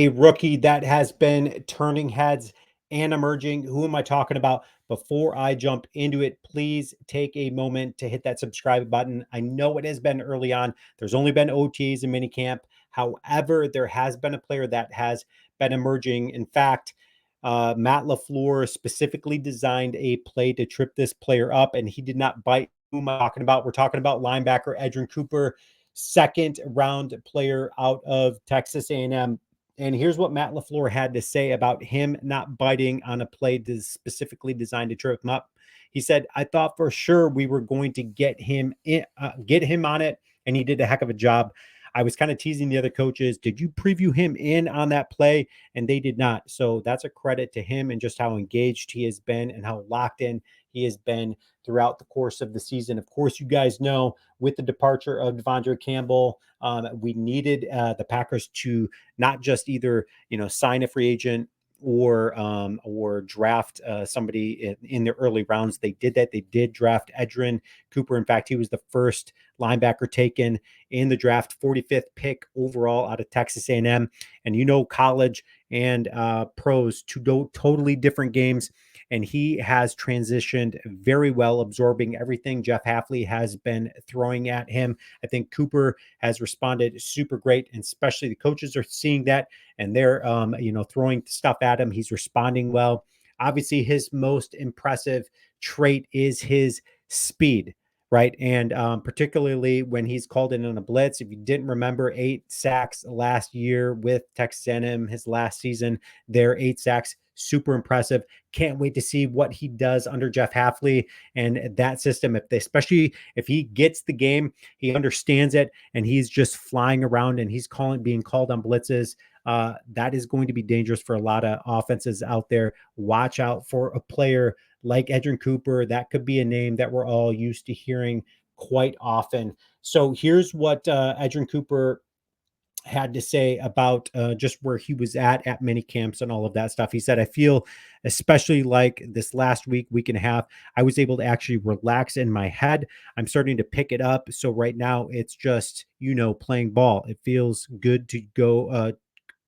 A rookie that has been turning heads and emerging. Who am I talking about? Before I jump into it, please take a moment to hit that subscribe button. I know it has been early on. There's only been OTs and minicamp. However, there has been a player that has been emerging. In fact, Matt LaFleur specifically designed a play to trip this player up, and he did not bite. Who am I talking about? We're talking about linebacker Edan Cooper, second round player out of Texas A&M. And here's what Matt LaFleur had to say about him not biting on a play specifically designed to trip him up. He said, "I thought for sure we were going to get him on it, and he did a heck of a job. I was kind of teasing the other coaches. Did you preview him in on that play? And they did not. So that's a credit to him and just how engaged he has been and how locked in he has been throughout the course of the season. Of course, you guys know with the departure of Devondre Campbell, we needed the Packers to not just either sign a free agent or draft somebody in the early rounds. They did that. They did draft Edan Cooper. In fact, he was the first linebacker taken in the draft, 45th pick overall out of Texas A&M. And college and pros to go totally different games. And he has transitioned very well, absorbing everything Jeff Hafley has been throwing at him. I think Cooper has responded super great, and especially the coaches are seeing that, and they're throwing stuff at him. He's responding well. Obviously, his most impressive trait is his speed, right? And particularly when he's called in on a blitz. If you didn't remember, 8 sacks last year with Texas A&M, his last season there, 8 sacks, super impressive. Can't wait to see what he does under Jeff Hafley and that system. Especially if he gets the game, he understands it, and he's just flying around and he's being called on blitzes. That is going to be dangerous for a lot of offenses out there. Watch out for a player like Edan Cooper. That could be a name that we're all used to hearing quite often. So here's what Edan Cooper had to say about just where he was at mini camps and all of that stuff. He said, "I feel, especially like this last week and a half, I was able to actually relax in my head. I'm starting to pick it up. So right now it's just, playing ball. It feels good to go,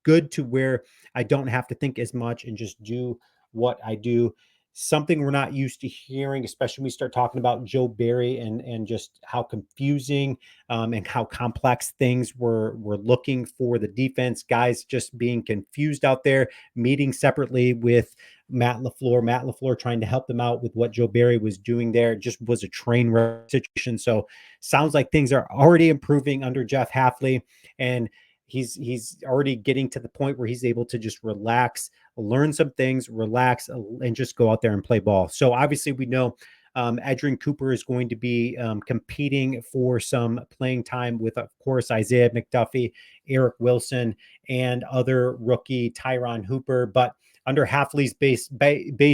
good to where I don't have to think as much and just do what I do." Something we're not used to hearing, especially when we start talking about Joe Barry and just how confusing and how complex things were looking for the defense. Guys just being confused out there, meeting separately with Matt LaFleur. Matt LaFleur trying to help them out with what Joe Barry was doing there. It just was a train wreck situation. So sounds like things are already improving under Jeff Hafley, and he's already getting to the point where he's able to just relax, learn some things, relax, and just go out there and play ball. So obviously we know Edan Cooper is going to be competing for some playing time with, of course, Isaiah McDuffie, Eric Wilson, and other rookie Tyron Hooper. But under Hafley's base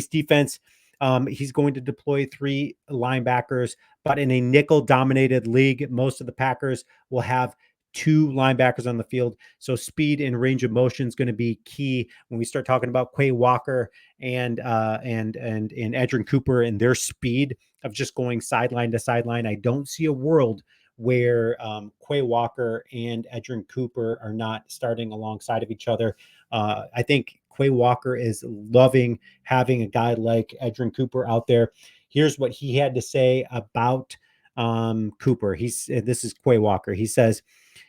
defense, he's going to deploy 3 linebackers, but in a nickel-dominated league, most of the Packers will have 2 linebackers on the field. So speed and range of motion is going to be key when we start talking about Quay Walker and Edan Cooper and their speed of just going sideline to sideline. I don't see a world where Quay Walker and Edan Cooper are not starting alongside of each other. I think Quay Walker is loving having a guy like Edan Cooper out there. Here's what he had to say about Cooper. This is Quay Walker. He says,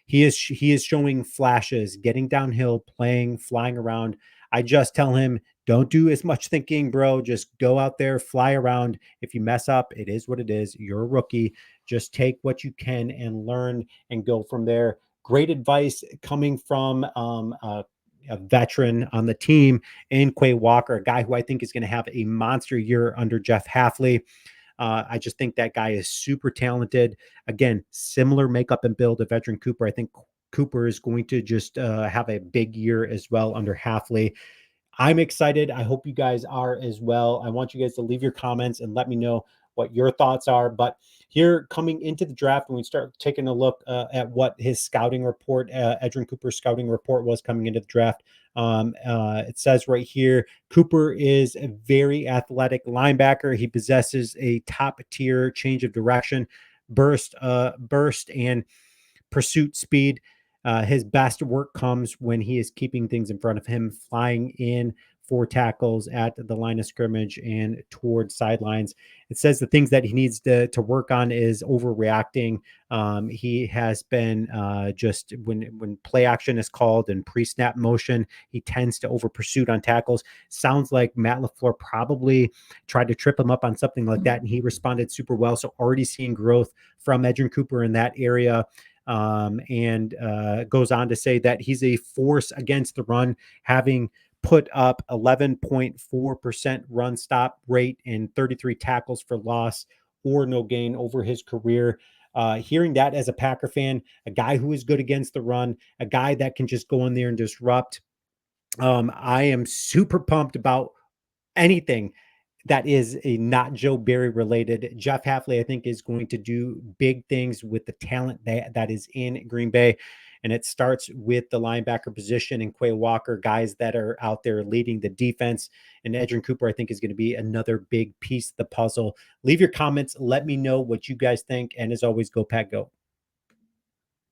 he is showing flashes, getting downhill, playing, flying around. I just tell him, don't do as much thinking, bro. Just go out there, fly around. If you mess up, it is what it is. You're a rookie. Just take what you can and learn and go from there. Great advice coming from a veteran on the team in Quay Walker, a guy who I think is going to have a monster year under Jeff Hafley. I just think that guy is super talented. Again, similar makeup and build of Edan Cooper. I think Cooper is going to just have a big year as well under Hafley. I'm excited. I hope you guys are as well. I want you guys to leave your comments and let me know what your thoughts are. But here coming into the draft, when we start taking a look at what his scouting report, Edan Cooper's scouting report was coming into the draft, it says right here, Cooper is a very athletic linebacker. He possesses a top tier change of direction, burst and pursuit speed. His best work comes when he is keeping things in front of him, flying in for tackles at the line of scrimmage and towards sidelines. It says the things that he needs to work on is overreacting. He has been just when play action is called and pre-snap motion, he tends to over pursuit on tackles. Sounds like Matt LaFleur probably tried to trip him up on something like that, and he responded super well. So already seeing growth from Edan Cooper in that area. And goes on to say that he's a force against the run, having put up 11.4% run stop rate and 33 tackles for loss or no gain over his career. Hearing that as a Packer fan, a guy who is good against the run, a guy that can just go in there and disrupt. I am super pumped about anything that is a not Joe Barry related. Jeff Hafley, I think, is going to do big things with the talent that is in Green Bay. And it starts with the linebacker position and Quay Walker, guys that are out there leading the defense. And Edan Cooper, I think, is going to be another big piece of the puzzle. Leave your comments. Let me know what you guys think. And as always, go Pack Go.